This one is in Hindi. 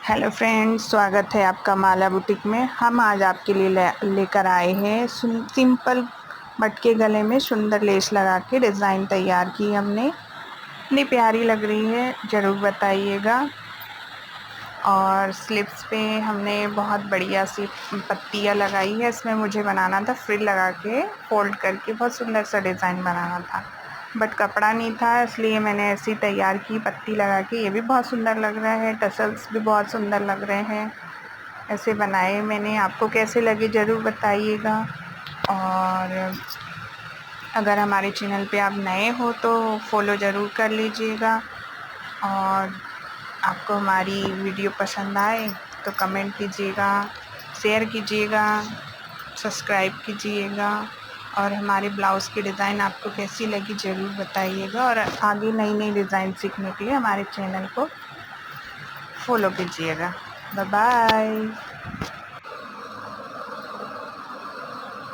हेलो फ्रेंड्स, स्वागत है आपका माला बुटीक में। हम आज आपके लिए लेकर आए हैं सिंपल मटके गले में सुंदर लेस लगा के डिज़ाइन तैयार की हमने। इतनी प्यारी लग रही है, ज़रूर बताइएगा। और स्लिप्स पे हमने बहुत बढ़िया सी पत्तियाँ लगाई है। इसमें मुझे बनाना था फ्रिल लगा के फोल्ड करके, बहुत सुंदर सा डिज़ाइन बनाना था, बट कपड़ा नहीं था, इसलिए मैंने ऐसी तैयार की पत्ती लगा के। ये भी बहुत सुंदर लग रहा है, टसल्स भी बहुत सुंदर लग रहे हैं। ऐसे बनाए मैंने, आपको कैसे लगे ज़रूर बताइएगा। और अगर हमारे चैनल पे आप नए हो तो फॉलो ज़रूर कर लीजिएगा। और आपको हमारी वीडियो पसंद आए तो कमेंट कीजिएगा, शेयर कीजिएगा, सब्सक्राइब कीजिएगा। और हमारे ब्लाउज़ की डिज़ाइन आपको कैसी लगी ज़रूर बताइएगा। और आगे नई नई डिज़ाइन सीखने के लिए हमारे चैनल को फॉलो कीजिएगा। Bye bye.